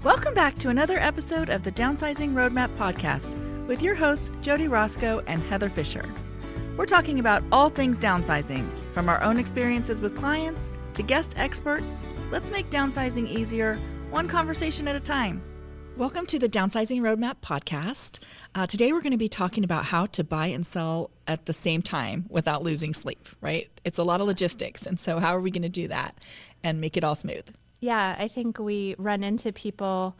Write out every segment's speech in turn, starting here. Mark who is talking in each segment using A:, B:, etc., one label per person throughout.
A: Welcome back to another episode of the Downsizing Roadmap Podcast with your hosts, Jody Roscoe and Heather Fisher. We're talking about all things downsizing, from our own experiences with clients to guest experts. Let's make downsizing easier, one conversation at a time. Welcome to the Downsizing Roadmap Podcast. Today we're going to be talking about how to buy and sell at the same time without losing sleep, right? It's a lot of logistics, and so how are we going to do that and make it all smooth?
B: Yeah, I think we run into people,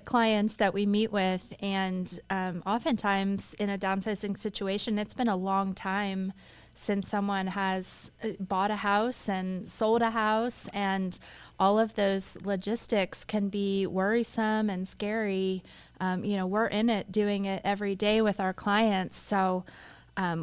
B: clients that we meet with, and oftentimes in a downsizing situation, it's been a long time since someone has bought a house and sold a house, and all of those logistics can be worrisome and scary. We're in it, doing it every day with our clients, so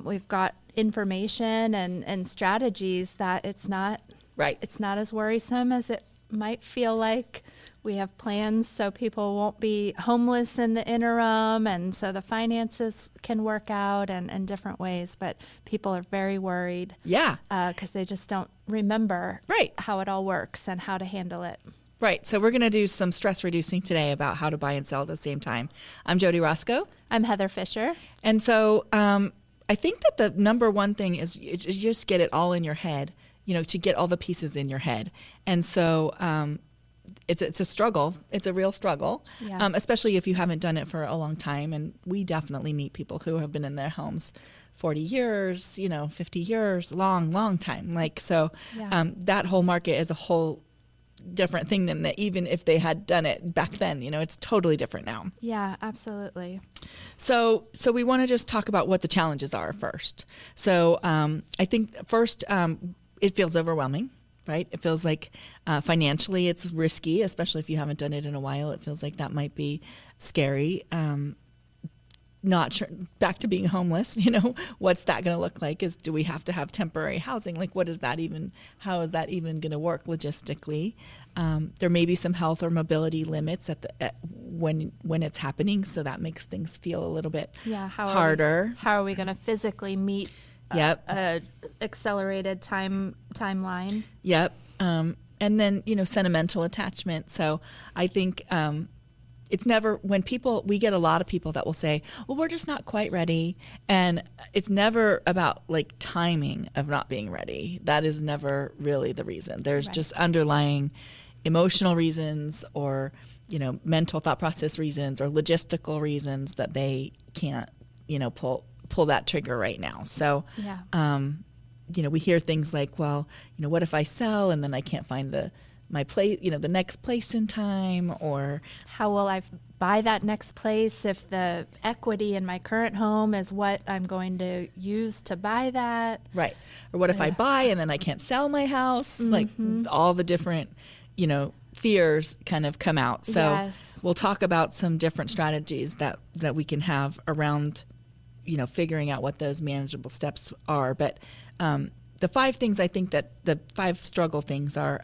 B: we've got information and strategies that it's not as worrisome as it might feel like. We have plans so people won't be homeless in the interim, and so the finances can work out in different ways, but people are very worried.
A: Yeah.
B: Because they just don't remember how it all works and how to handle it.
A: Right. So we're going to do some stress reducing today about how to buy and sell at the same time. I'm Jody Roscoe.
B: I'm Heather Fisher.
A: And so I think that the number one thing is just get it all in your head, to get all the pieces in your head. And so it's a struggle. It's a real struggle, especially if you haven't done it for a long time. And we definitely meet people who have been in their homes 40 years, 50 years, long time. That whole market is a whole different thing than that. Even if they had done it back then, it's totally different now.
B: Yeah, absolutely.
A: So we want to just talk about what the challenges are first. So I think first, it feels overwhelming, right? It feels like financially it's risky, especially if you haven't done it in a while. It feels like that might be scary. Not sure, back to being homeless, what's that going to look like? Do we have to have temporary housing? Like, how is that even going to work logistically? There may be some health or mobility limits when it's happening, so that makes things feel a little bit harder.
B: How are we going to physically meet a accelerated timeline?
A: Yep. And then, sentimental attachment. So I think it's never, we get a lot of people that will say, well, we're just not quite ready. And it's never about like timing of not being ready. That is never really the reason. There's just underlying emotional reasons or, mental thought process reasons or logistical reasons that they can't, pull that trigger right now. So, we hear things like, well, what if I sell and then I can't find my place, the next place in time, or
B: how will I buy that next place if the equity in my current home is what I'm going to use to buy that?
A: Right. Or what if I buy and then I can't sell my house?
B: Mm-hmm.
A: Like all the different, fears kind of come out. So we'll talk about some different strategies that we can have around figuring out what those manageable steps are. But the 5 things, I think that the 5 struggle things are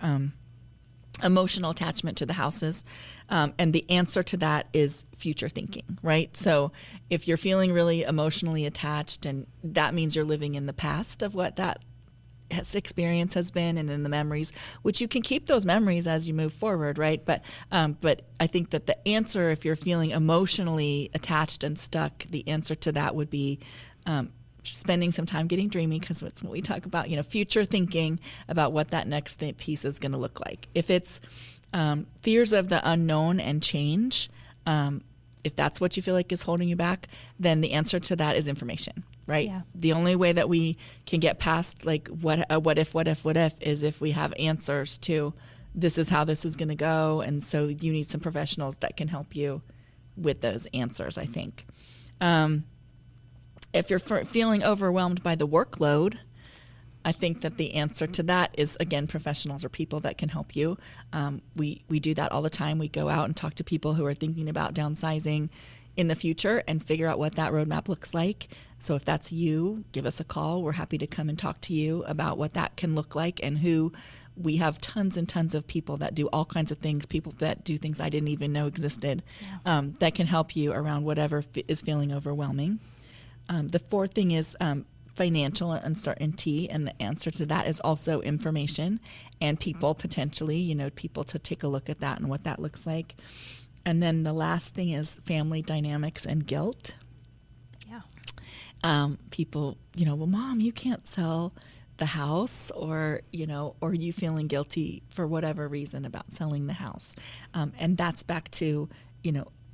A: emotional attachment to the houses. And the answer to that is future thinking, right? So if you're feeling really emotionally attached, and that means you're living in the past of what that experience has been and in the memories, which you can keep those memories as you move forward, right? But I think that the answer, if you're feeling emotionally attached and stuck, the answer to that would be spending some time getting dreamy, because that's what we talk about, future thinking about what that next piece is going to look like. If it's fears of the unknown and change, if that's what you feel like is holding you back, then the answer to that is information, right? Yeah. The only way that we can get past like what if is if we have answers to this is how this is going to go. And so you need some professionals that can help you with those answers, I think. If you're feeling overwhelmed by the workload, I think that the answer to that is, again, professionals or people that can help you. We do that all the time. We go out and talk to people who are thinking about downsizing in the future and figure out what that roadmap looks like. So if that's you, give us a call. We're happy to come and talk to you about what that can look like, and who we have tons and tons of people that do all kinds of things, people that do things I didn't even know existed, that can help you around whatever is feeling overwhelming. The 4th thing is financial uncertainty, and the answer to that is also information and people, potentially, people to take a look at that and what that looks like. And then the last thing is family dynamics and guilt. Yeah. People, well, Mom, you can't sell the house, or you feeling guilty for whatever reason about selling the house. And that's back to,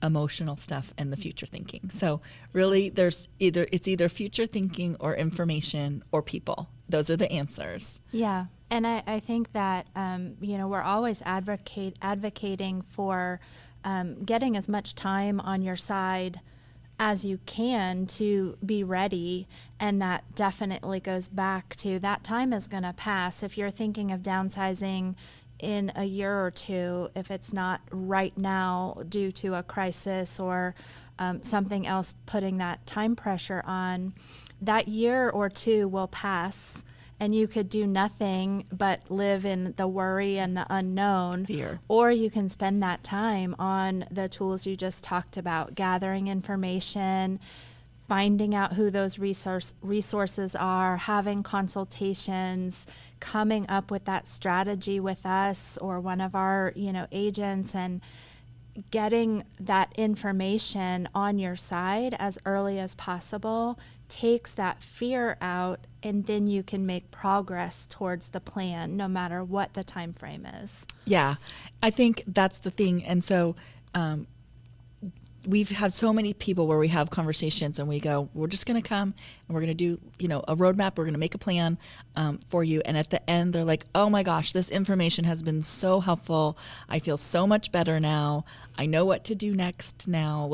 A: emotional stuff and the future thinking. So really it's either future thinking or information or people. Those are the answers.
B: Yeah. And I think that, we're always advocating for getting as much time on your side as you can to be ready. And that definitely goes back to that time is going to pass. If you're thinking of downsizing in a year or two, if it's not right now due to a crisis or something else putting that time pressure on, that year or two will pass. And you could do nothing but live in the worry and the unknown.
A: Fear.
B: Or you can spend that time on the tools you just talked about, gathering information, finding out who those resources are, having consultations, coming up with that strategy with us or one of our, agents, and getting that information on your side as early as possible takes that fear out, and then you can make progress towards the plan no matter what the time frame is.
A: Yeah, I think that's the thing. And so we've had so many people where we have conversations and we go, we're just going to come and we're going to do, a roadmap. We're going to make a plan for you. And at the end, they're like, oh my gosh, this information has been so helpful. I feel so much better now. I know what to do next now.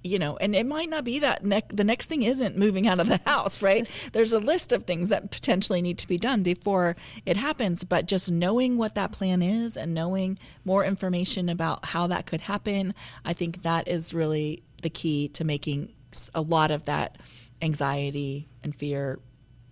A: And it might not be that the next thing isn't moving out of the house, right? There's a list of things that potentially need to be done before it happens, but just knowing what that plan is and knowing more information about how that could happen, I think that is really the key to making a lot of that anxiety and fear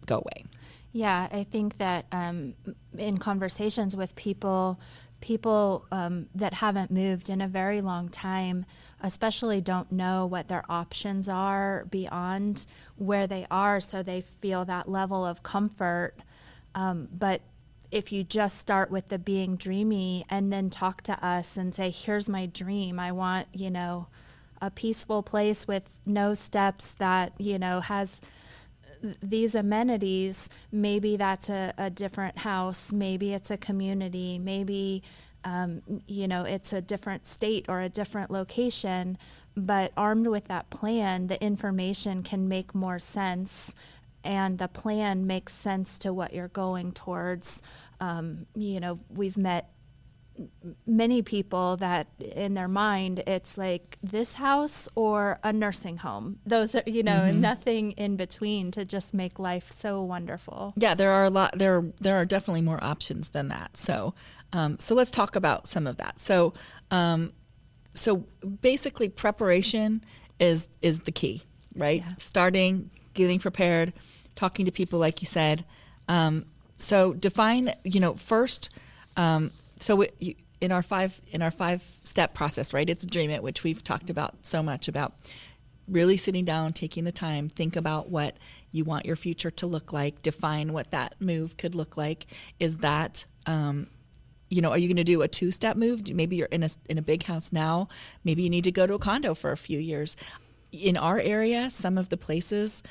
A: go away.
B: Yeah, I think that in conversations with people that haven't moved in a very long time, especially don't know what their options are beyond where they are, so they feel that level of comfort. But if you just start with the being dreamy and then talk to us and say, here's my dream, I want, a peaceful place with no steps that, has these amenities, maybe that's a different house, maybe it's a community, maybe it's a different state or a different location, but armed with that plan, the information can make more sense, and the plan makes sense to what you're going towards. We've met many people that in their mind it's like this house or a nursing home. Those are, nothing in between to just make life so wonderful.
A: Yeah, there are there are definitely more options than that. So let's talk about some of that. So basically preparation is the key, right? Yeah. Starting, getting prepared, talking to people like you said. So define, first, in our 5-step process, right? It's Dream It, which we've talked about so much about really sitting down, taking the time, think about what you want your future to look like, define what that move could look like. Is that, are you going to do a 2-step move? Maybe you're in a big house now. Maybe you need to go to a condo for a few years. In our area, some of the places,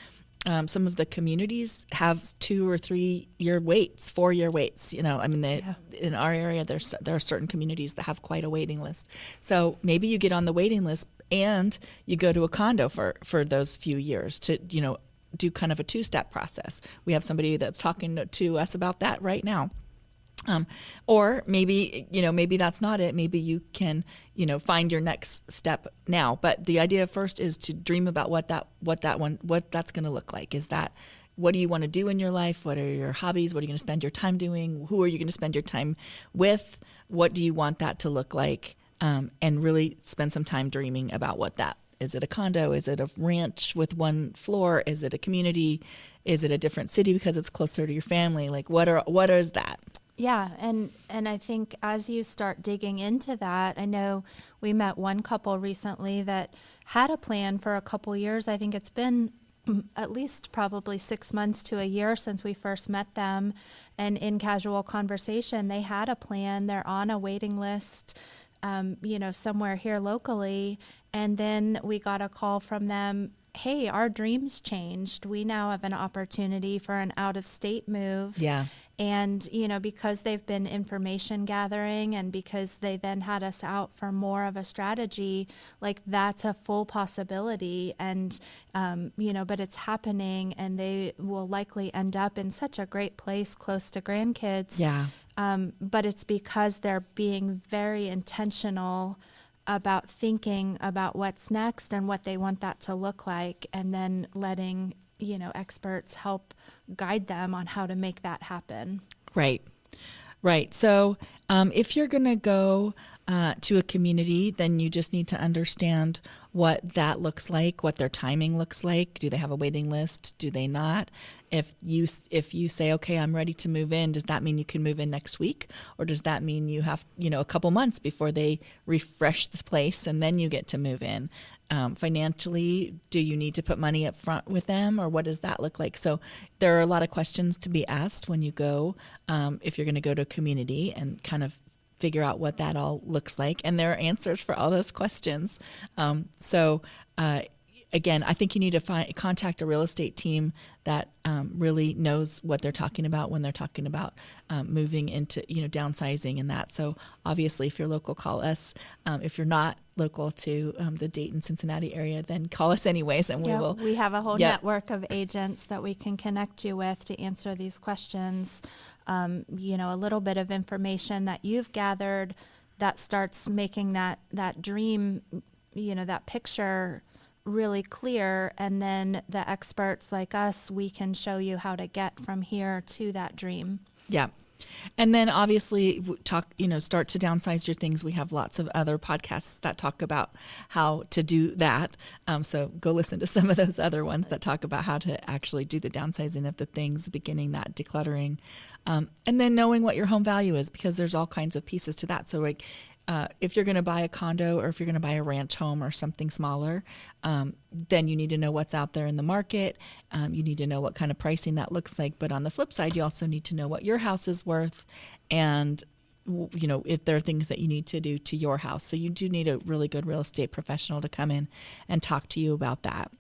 A: some of the communities have 2 or 3 year waits, 4 year waits. In our area, there are certain communities that have quite a waiting list. So maybe you get on the waiting list and you go to a condo for those few years to, do kind of a 2-step process. We have somebody that's talking to us about that right now. Or maybe, maybe that's not it. Maybe you can, find your next step now. But the idea first is to dream about what that's going to look like. Is that, what do you want to do in your life? What are your hobbies? What are you going to spend your time doing? Who are you going to spend your time with? What do you want that to look like? And really spend some time dreaming about what that is. It a condo? Is it a ranch with 1 floor? Is it a community? Is it a different city because it's closer to your family? Like what is that?
B: Yeah, and I think as you start digging into that, I know we met one couple recently that had a plan for a couple years. I think it's been at least probably 6 months to a year since we first met them. And in casual conversation, they had a plan. They're on a waiting list, somewhere here locally. And then we got a call from them, hey, our dreams changed. We now have an opportunity for an out-of-state move.
A: Yeah.
B: And, because they've been information gathering and because they then had us out for more of a strategy, like that's a full possibility. And, but it's happening, and they will likely end up in such a great place close to grandkids.
A: Yeah.
B: But it's because they're being very intentional about thinking about what's next and what they want that to look like, and then letting experts help guide them on how to make that happen.
A: Right. So if you're going to go to a community, then you just need to understand what that looks like, what their timing looks like. Do they have a waiting list? Do they not? If you say, okay, I'm ready to move in, does that mean you can move in next week? Or does that mean you have, a couple months before they refresh the place and then you get to move in? Financially, do you need to put money up front with them, or what does that look like? So there are a lot of questions to be asked when you go, if you're going to go to a community, and kind of figure out what that all looks like. And there are answers for all those questions. Again, I think you need to contact a real estate team that really knows what they're talking about when they're talking about moving into, downsizing and that. So obviously, if you're local, call us. If you're not local to the Dayton, Cincinnati area, then call us anyways, and we will.
B: We have a whole network of agents that we can connect you with to answer these questions. A little bit of information that you've gathered that starts making that dream, that picture really clear, and then the experts like us, we can show you how to get from here to that dream.
A: Yeah. And then obviously start to downsize your things. We have lots of other podcasts that talk about how to do that. So go listen to some of those other ones that talk about how to actually do the downsizing of the things, beginning that decluttering, and then knowing what your home value is, because there's all kinds of pieces to that. So if you're going to buy a condo, or if you're going to buy a ranch home or something smaller, then you need to know what's out there in the market. You need to know what kind of pricing that looks like. But on the flip side, you also need to know what your house is worth, and if there are things that you need to do to your house. So you do need a really good real estate professional to come in and talk to you about that.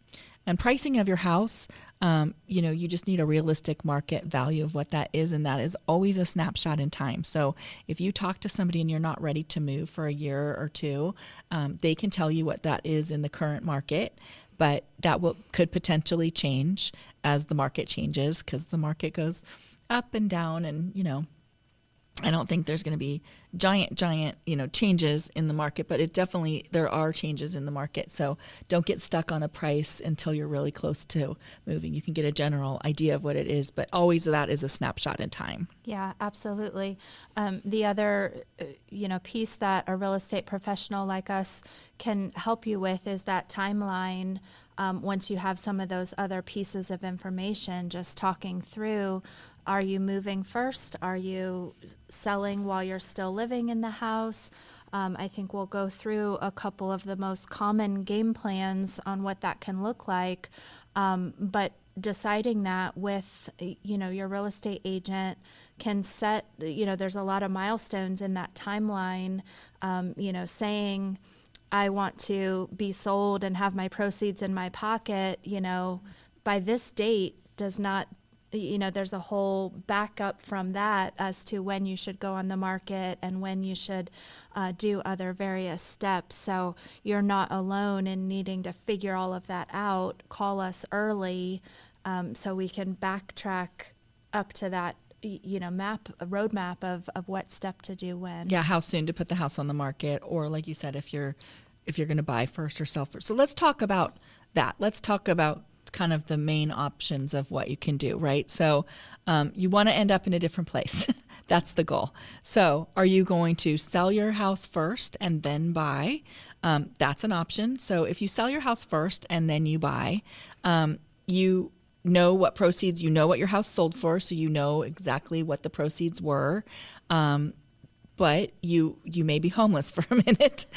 A: And pricing of your house, you just need a realistic market value of what that is, and that is always a snapshot in time. So if you talk to somebody and you're not ready to move for a year or two, they can tell you what that is in the current market, but that could potentially change as the market changes, because the market goes up and down, and I don't think there's going to be giant, changes in the market, but there are changes in the market. So don't get stuck on a price until you're really close to moving. You can get a general idea of what it is, but always that is a snapshot in time.
B: Yeah, absolutely. The other, piece that a real estate professional like us can help you with is that timeline. Once you have some of those other pieces of information, just talking through, are you moving first? Are you selling while you're still living in the house? I think we'll go through a couple of the most common game plans on what that can look like. But deciding that with, your real estate agent can set, there's a lot of milestones in that timeline, saying, I want to be sold and have my proceeds in my pocket, by this date does not, there's a whole backup from that as to when you should go on the market and when you should do other various steps. So you're not alone in needing to figure all of that out. Call us early so we can backtrack up to that a roadmap of what step to do when.
A: Yeah, how soon to put the house on the market, or like you said, if you're going to buy first or sell first. So let's talk about that. Let's talk about kind of the main options of what you can do, right? So you want to end up in a different place. That's the goal. So are you going to sell your house first and then buy? That's an option. So if you sell your house first and then you buy, you know what proceeds, you know what your house sold for, so you know exactly what the proceeds were. but you may be homeless for a minute.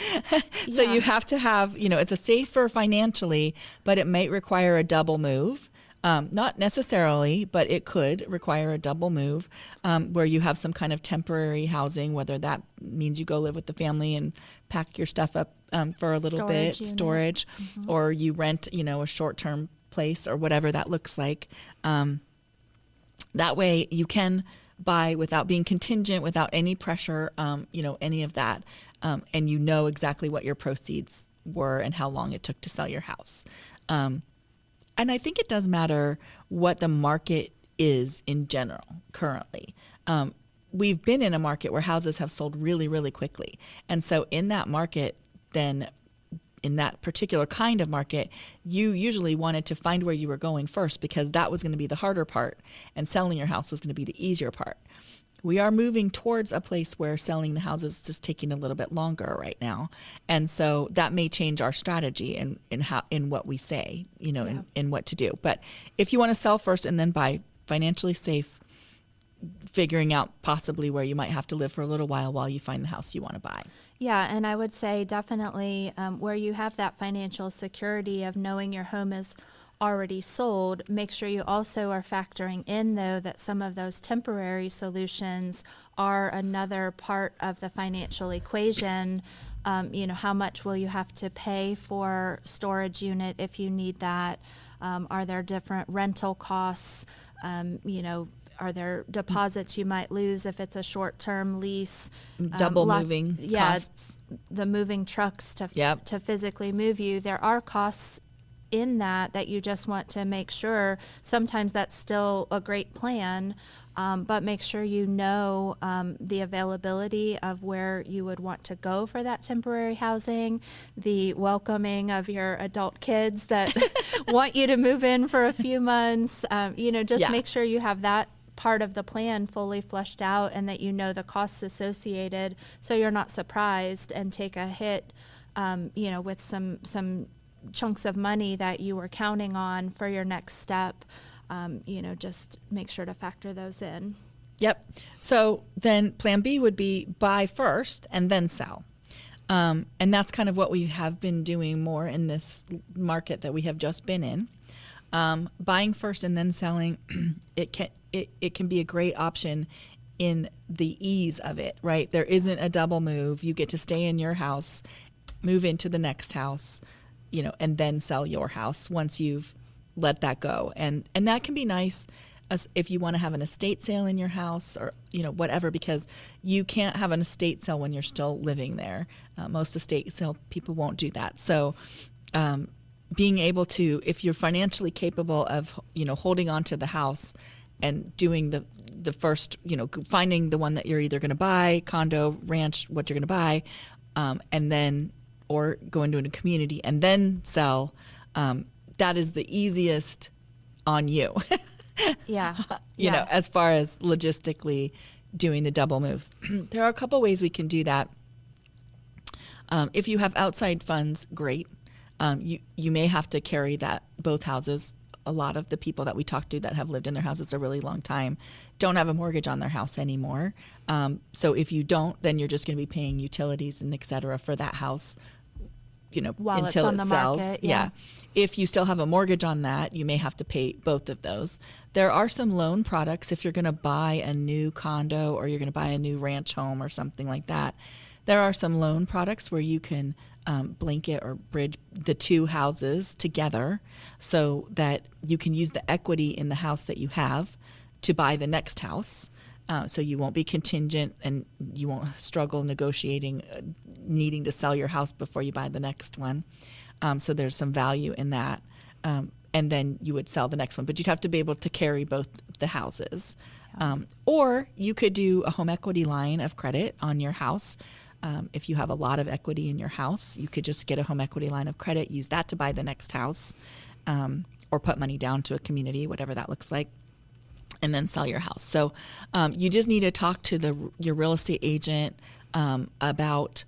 A: So you have to have, it's a safer financially, but it might require a double move. Not necessarily, but it could require a double move where you have some kind of temporary housing, whether that means you go live with the family and pack your stuff up for a little bit, storage, or you rent, a short-term place or whatever that looks like. That way you can buy without being contingent, without any pressure, any of that. And you know exactly what your proceeds were and how long it took to sell your house. And I think it does matter what the market is in general currently. We've been in a market where houses have sold really, really quickly. And so in that market, then in that particular kind of market, you usually wanted to find where you were going first because that was going to be the harder part and selling your house was going to be the easier part. We are moving towards a place where selling the houses is just taking a little bit longer right now. And so that may change our strategy in what we say, in what to do. But if you want to sell first and then buy, financially safe, figuring out possibly where you might have to live for a little while you find the house you want to buy.
B: Yeah, and I would say definitely where you have that financial security of knowing your home is already sold, make sure you also are factoring in, though, that some of those temporary solutions are another part of the financial equation. How much will you have to pay for storage unit if you need that? Are there different rental costs? Are there deposits you might lose if it's a short-term lease?
A: Double moving costs.
B: The moving trucks to physically move you. There are costs in that you just want to make sure. Sometimes that's still a great plan, but make sure you know the availability of where you would want to go for that temporary housing, the welcoming of your adult kids that want you to move in for a few months. Make sure you have that part of the plan fully fleshed out and that you know the costs associated so you're not surprised and take a hit, with some chunks of money that you were counting on for your next step. Just make sure to factor those in.
A: Yep. So then plan B would be buy first and then sell. And that's kind of what we have been doing more in this market that we have just been in. Buying first and then selling, it can be a great option in the ease of it, right? There isn't a double move. You get to stay in your house, move into the next house, and then sell your house once you've let that go. And that can be nice if you want to have an estate sale in your house or, whatever, because you can't have an estate sale when you're still living there. Most estate sale people won't do that. So, being able to, if you're financially capable of, holding on to the house and doing the first, finding the one that you're either going to buy, condo, ranch, what you're going to buy, and then, or go into a community and then sell, that is the easiest on you.
B: Yeah.
A: As far as logistically doing the double moves. There are a couple ways we can do that. If you have outside funds, great. You may have to carry both houses. A lot of the people that we talk to that have lived in their houses a really long time don't have a mortgage on their house anymore. So if you don't, then you're just going to be paying utilities and et cetera for that house,
B: while
A: until
B: it's on
A: it
B: the
A: sells.
B: market,
A: yeah. If you still have a mortgage on that, you may have to pay both of those. There are some loan products if you're going to buy a new condo or you're going to buy a new ranch home or something like that. There are some loan products where you can blanket or bridge the two houses together so that you can use the equity in the house that you have to buy the next house. So you won't be contingent and you won't struggle negotiating, needing to sell your house before you buy the next one. So there's some value in that. And then you would sell the next one, but you'd have to be able to carry both the houses. Or you could do a home equity line of credit on your house. If you have a lot of equity in your house, you could just get a home equity line of credit, use that to buy the next house, or put money down to a community, whatever that looks like, and then sell your house. So you just need to talk to your real estate agent about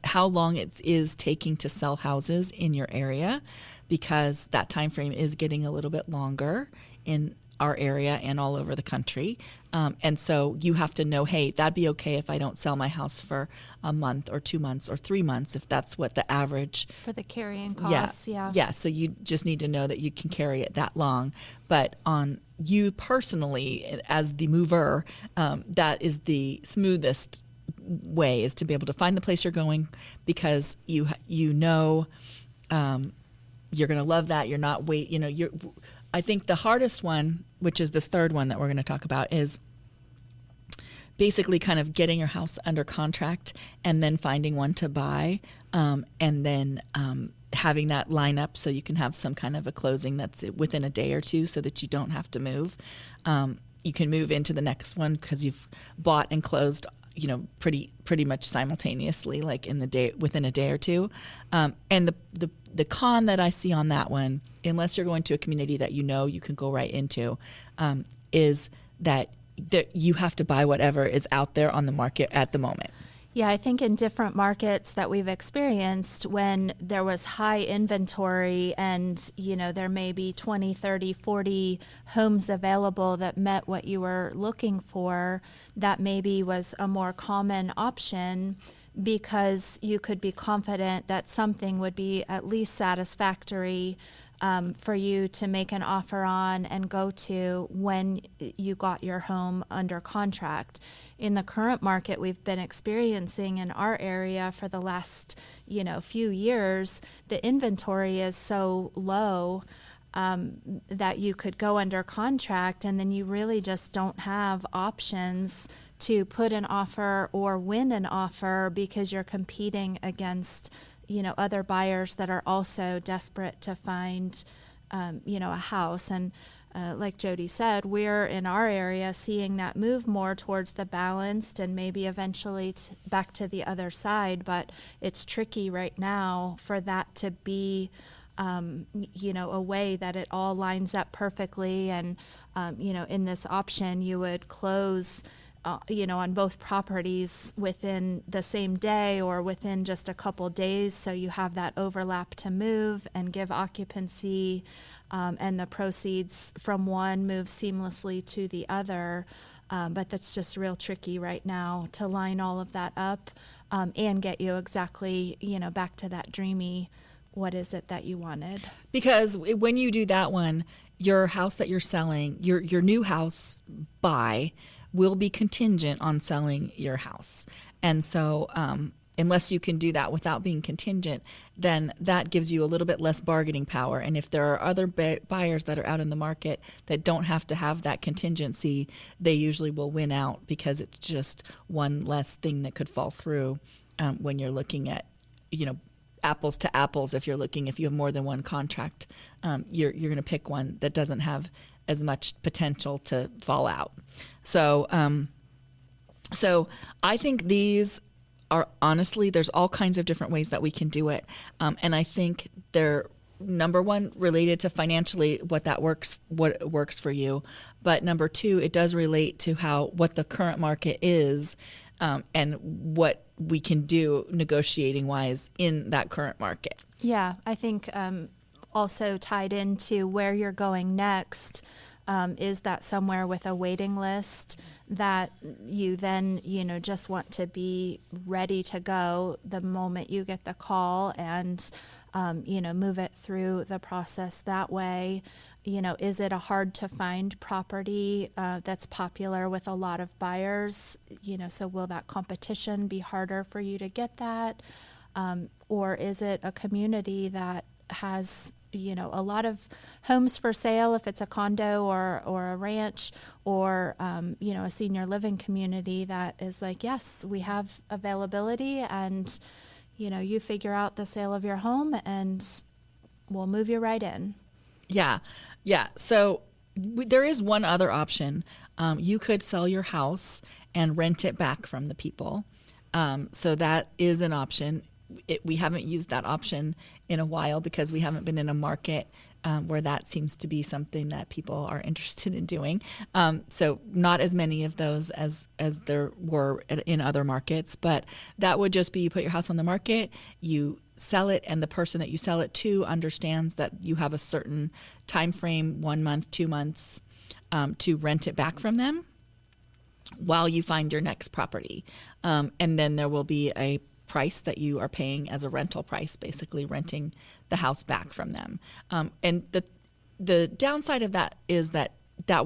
A: how long it is taking to sell houses in your area, because that time frame is getting a little bit longer in our area and all over the country. And so you have to know, hey, that'd be okay if I don't sell my house for a month or 2 months or 3 months, if that's what the average.
B: For the carrying costs, yeah.
A: Yeah, so you just need to know that you can carry it that long. But on you personally, as the mover, that is the smoothest way, is to be able to find the place you're going, because you know you're going to love that. You're not I think the hardest one, which is this third one that we're going to talk about, is basically kind of getting your house under contract and then finding one to buy, and then having that line up so you can have some kind of a closing that's within a day or two, so that you don't have to move. You can move into the next one because you've bought and closed, pretty much simultaneously, like within a day or two. And the con that I see on that one, unless you're going to a community that you can go right into, is that you have to buy whatever is out there on the market at the moment.
B: Yeah, I think in different markets that we've experienced, when there was high inventory and, there may be 20, 30, 40 homes available that met what you were looking for, that maybe was a more common option, because you could be confident that something would be at least satisfactory for you to make an offer on and go to when you got your home under contract. In the current market we've been experiencing in our area for the last, few years, the inventory is so low that you could go under contract, and then you really just don't have options to put an offer or win an offer, because you're competing against other buyers that are also desperate to find, a house. And like Jody said, we're in our area seeing that move more towards the balanced and maybe eventually back to the other side. But it's tricky right now for that to be, a way that it all lines up perfectly. And, in this option, you would close on both properties within the same day or within just a couple days, so you have that overlap to move and give occupancy, and the proceeds from one move seamlessly to the other. But that's just real tricky right now to line all of that up, and get you exactly, back to that dreamy, what is it that you wanted? Because
A: when you do that one, your house that you're selling, your new house buy, will be contingent on selling your house. And so unless you can do that without being contingent, then that gives you a little bit less bargaining power. And if there are other buyers that are out in the market that don't have to have that contingency, they usually will win out, because it's just one less thing that could fall through when you're looking at, apples to apples. If you have more than one contract, you're going to pick one that doesn't have as much potential to fall out. So I think these are, honestly, there's all kinds of different ways that we can do it. And I think they're, number one, related to financially what works for you. But number two, it does relate to what the current market is, and what we can do negotiating wise in that current market.
B: Yeah, I think also tied into where you're going next, is that somewhere with a waiting list that you then, just want to be ready to go the moment you get the call, and, move it through the process that way. Is it a hard to find property that's popular with a lot of buyers? So will that competition be harder for you to get that? Or is it a community that has a lot of homes for sale, if it's a condo or a ranch, or a senior living community that is like, yes, we have availability, and you figure out the sale of your home and we'll move you right in.
A: Yeah. So there is one other option. You could sell your house and rent it back from the people. So that is an option. We haven't used that option in a while because we haven't been in a market where that seems to be something that people are interested in doing. So not as many of those as there were in other markets, but that would just be, you put your house on the market, you sell it, and the person that you sell it to understands that you have a certain time frame, 1 month, 2 months, to rent it back from them. while you find your next property. And then there will be a price that you are paying as a rental price, basically renting the house back from them. And the downside of that is that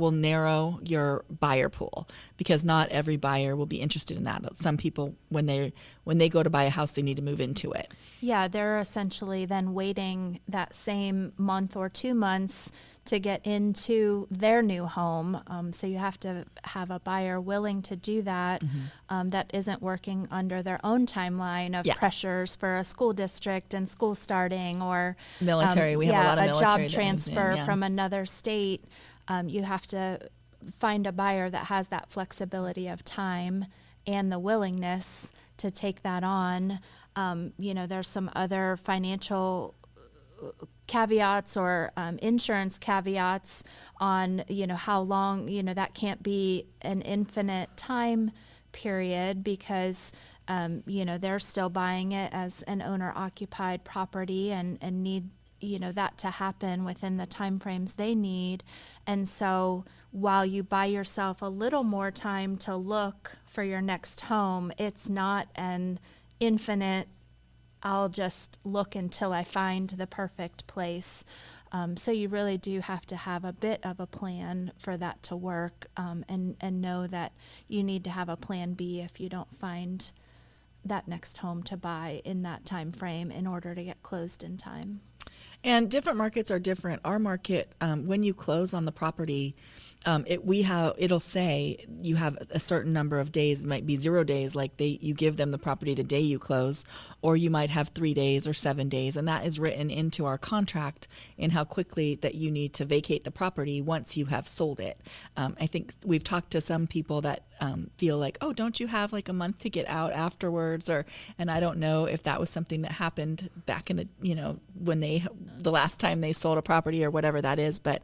A: will narrow your buyer pool, because not every buyer will be interested in that. Some people, when they go to buy a house, they need to move into it.
B: Yeah, they're essentially then waiting that same month or 2 months to get into their new home. So you have to have a buyer willing to do that, that isn't working under their own timeline of pressures for a school district and school starting, or
A: military. We have a lot of military
B: job transfer from another state. You have to find a buyer that has that flexibility of time and the willingness to take that on. There's some other financial caveats or insurance caveats on, how long, that can't be an infinite time period, because, they're still buying it as an owner-occupied property and need that to happen within the timeframes they need. And so while you buy yourself a little more time to look for your next home, it's not an infinite, I'll just look until I find the perfect place. So you really do have to have a bit of a plan for that to work, and know that you need to have a plan B if you don't find that next home to buy in that time frame in order to get closed in time.
A: And different markets are different. Our market, when you close on the property, it'll say you have a certain number of days. It might be 0 days, like you give them the property the day you close, or you might have 3 days or 7 days, and that is written into our contract in how quickly that you need to vacate the property once you have sold it. I think we've talked to some people that feel like, oh, don't you have like a month to get out afterwards? And I don't know if that was something that happened back in when the last time they sold a property or whatever that is, but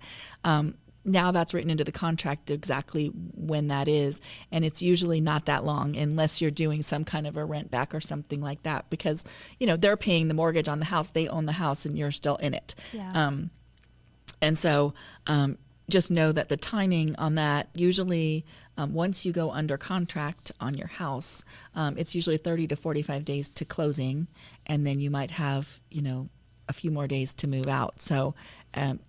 A: now that's written into the contract exactly when that is, and it's usually not that long unless you're doing some kind of a rent back or something like that, because they're paying the mortgage on the house, they own the house, and you're still in it.
B: Yeah.
A: And so just know that the timing on that, usually once you go under contract on your house, it's usually 30 to 45 days to closing, and then you might have a few more days to move out. So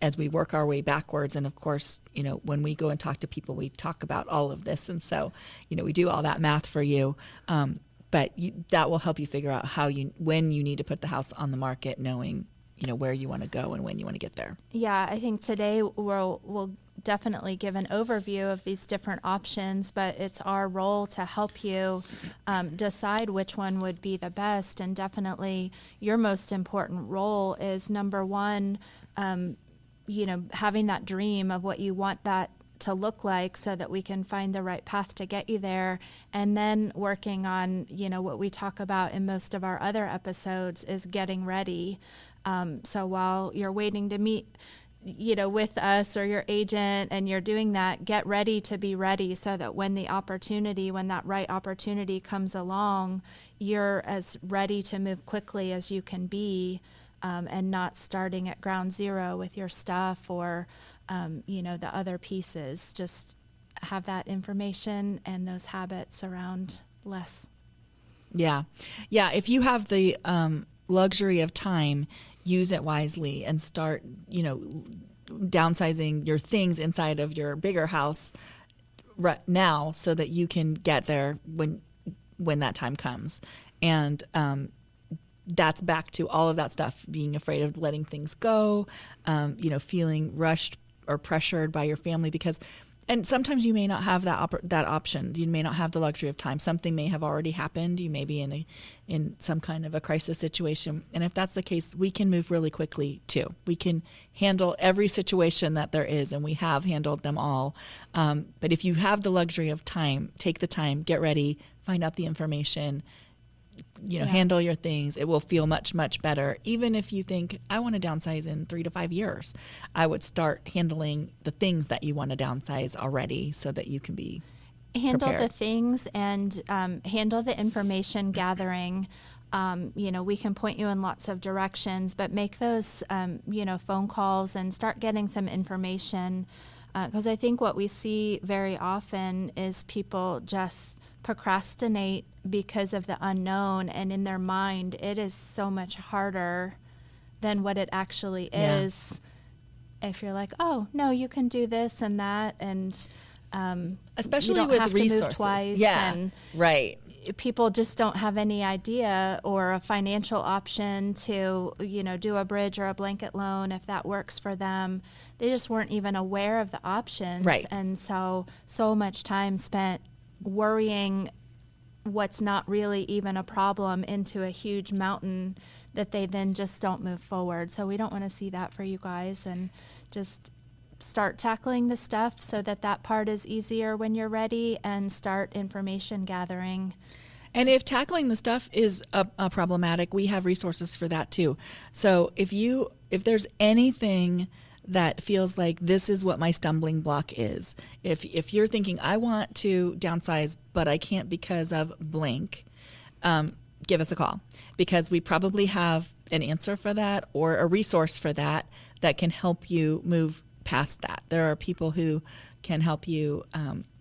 A: as we work our way backwards, and of course, when we go and talk to people, we talk about all of this. And so, we do all that math for you. But that will help you figure out when you need to put the house on the market, knowing, where you want to go and when you want to get there.
B: Yeah, I think today we'll definitely give an overview of these different options, but it's our role to help you decide which one would be the best. And definitely your most important role is, number one, having that dream of what you want that to look like so that we can find the right path to get you there. And then working on, what we talk about in most of our other episodes is getting ready. So while you're waiting to meet, with us or your agent and you're doing that, get ready to be ready so that when that right opportunity comes along, you're as ready to move quickly as you can be, and not starting at ground zero with your stuff or, the other pieces. Just have that information and those habits around less.
A: Yeah. Yeah. If you have the luxury of time, use it wisely and start, downsizing your things inside of your bigger house right now so that you can get there when that time comes. And that's back to all of that stuff, being afraid of letting things go, feeling rushed or pressured by your family, and sometimes you may not have that option. You may not have the luxury of time. Something may have already happened. You may be in some kind of a crisis situation. And if that's the case, we can move really quickly too. We can handle every situation that there is, and we have handled them all. But if you have the luxury of time, take the time, get ready, find out the information, handle your things. It will feel much, much better. Even if you think, I want to downsize in 3 to 5 years, I would start handling the things that you want to downsize already so that you can be prepared.
B: The things and handle the information gathering. We can point you in lots of directions, but make those, phone calls and start getting some information Because I think what we see very often is people just procrastinate because of the unknown, and in their mind it is so much harder than what it actually is. If you're like, oh no, you can do this and that, and
A: especially
B: you don't
A: with
B: have
A: resources.
B: to move twice.
A: And right.
B: People just don't have any idea or a financial option to, do a bridge or a blanket loan if that works for them. They just weren't even aware of the options.
A: Right.
B: And so much time spent worrying what's not really even a problem into a huge mountain that they then just don't move forward. So we don't want to see that for you guys, and just start tackling the stuff so that part is easier when you're ready, and start information gathering.
A: And if tackling the stuff is problematic, we have resources for that too. So if there's anything that feels like this is what my stumbling block is, if you're thinking I want to downsize but I can't because of blank, give us a call, because we probably have an answer for that or a resource for that can help you move past that. There are people who can help you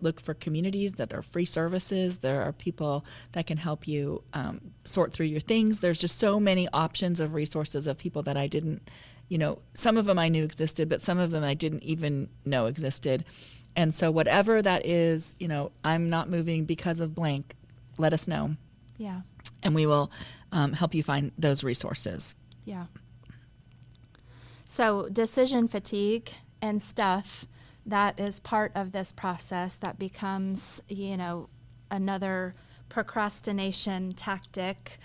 A: look for communities that are free services. There are people that can help you sort through your things. There's just so many options of resources of people that I didn't, some of them I knew existed, but some of them I didn't even know existed. And so whatever that is, I'm not moving because of blank, let us know.
B: Yeah.
A: And we will help you find those resources.
B: Yeah. So decision fatigue and stuff, that is part of this process that becomes, another procrastination tactic.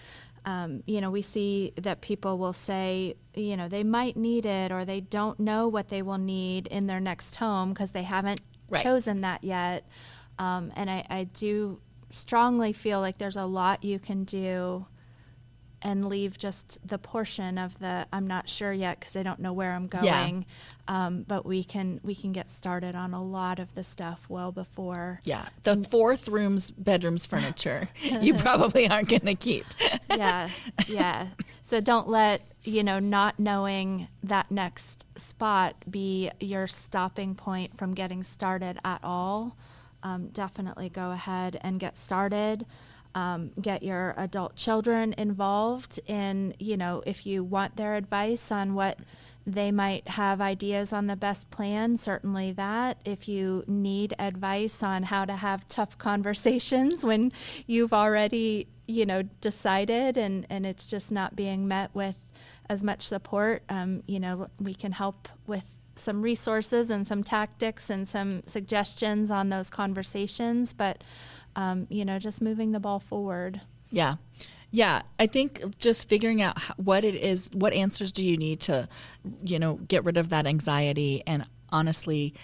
B: We see that people will say, they might need it, or they don't know what they will need in their next home because they haven't chosen that yet. And I do strongly feel like there's a lot you can do and leave just the portion of the I'm not sure yet because I don't know where I'm going. Yeah. But we can get started on a lot of the stuff well before.
A: Yeah. The fourth bedroom's furniture you probably aren't going to keep.
B: Yeah. Yeah. So don't let, not knowing that next spot be your stopping point from getting started at all. Definitely go ahead and get started. Get your adult children involved in, if you want their advice on what they might have ideas on the best plan, certainly that. If you need advice on how to have tough conversations when you've already, decided and it's just not being met with as much support, we can help with some resources and some tactics and some suggestions on those conversations, but just moving the ball forward.
A: Yeah. Yeah. I think just figuring out what it is, what answers do you need to, get rid of that anxiety. And honestly,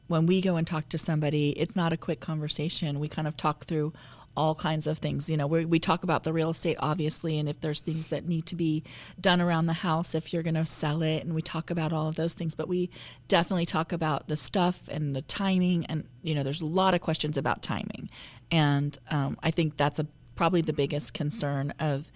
A: when we go and talk to somebody, it's not a quick conversation. We kind of talk through all kinds of things. We talk about the real estate, obviously, and if there's things that need to be done around the house, if you're going to sell it, and we talk about all of those things. But we definitely talk about the stuff and the timing, and there's a lot of questions about timing, and I think that's probably the biggest concern of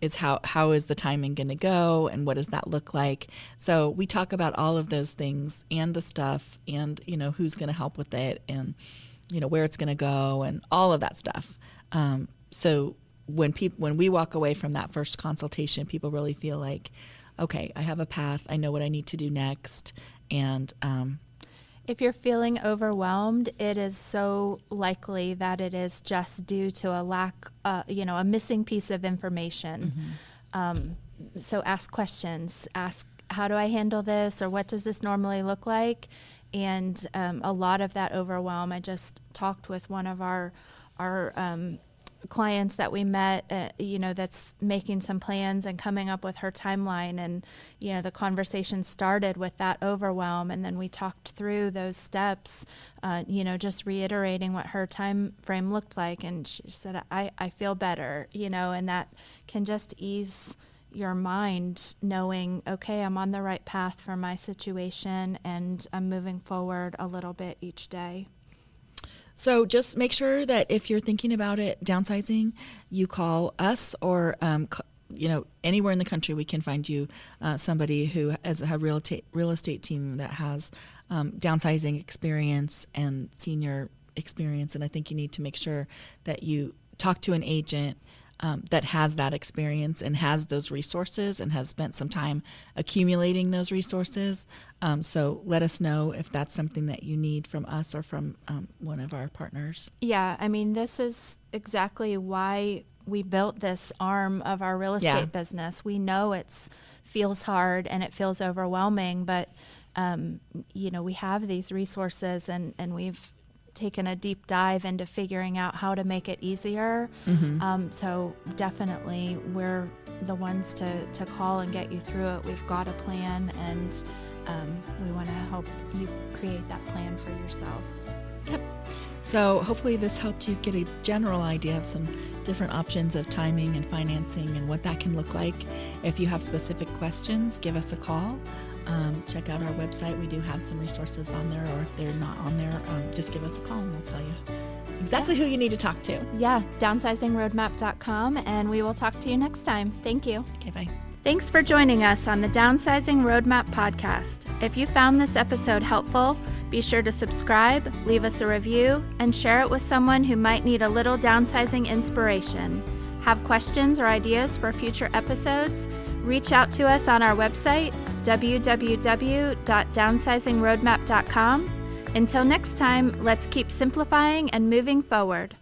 A: is how is the timing going to go, and what does that look like. So we talk about all of those things and the stuff, and who's going to help with it, and where it's going to go, and all of that stuff. So when we walk away from that first consultation, people really feel like, okay, I have a path. I know what I need to do next. And
B: if you're feeling overwhelmed, it is so likely that it is just due to a lack, a missing piece of information. Mm-hmm. So ask questions. Ask, how do I handle this, or what does this normally look like? And a lot of that overwhelm, I just talked with one of our clients that we met, that's making some plans and coming up with her timeline. And, the conversation started with that overwhelm. And then we talked through those steps, just reiterating what her time frame looked like. And she said, I feel better, and that can just ease your mind, knowing, okay, I'm on the right path for my situation and I'm moving forward a little bit each day.
A: So just make sure that if you're thinking about it, downsizing, you call us or anywhere in the country we can find you somebody who has a real estate team that has downsizing experience and senior experience. And I think you need to make sure that you talk to an agent that has that experience and has those resources and has spent some time accumulating those resources. So let us know if that's something that you need from us or from one of our partners.
B: Yeah, I mean, this is exactly why we built this arm of our real estate business. We know it feels hard and it feels overwhelming, but we have these resources and we've taken a deep dive into figuring out how to make it easier. Mm-hmm. So definitely we're the ones to call and get you through it. We've got a plan, and we want to help you create that plan for yourself.
A: Yep. So hopefully this helped you get a general idea of some different options of timing and financing and what that can look like. If you have specific questions, give us a call. Check out our website. We do have some resources on there, or if they're not on there, just give us a call and we'll tell you exactly who you need to talk to.
B: Yeah, downsizingroadmap.com, and we will talk to you next time. Thank you.
A: Okay, bye.
B: Thanks for joining us on the Downsizing Roadmap Podcast. If you found this episode helpful, be sure to subscribe, leave us a review, and share it with someone who might need a little downsizing inspiration. Have questions or ideas for future episodes? Reach out to us on our website, www.downsizingroadmap.com. Until next time, let's keep simplifying and moving forward.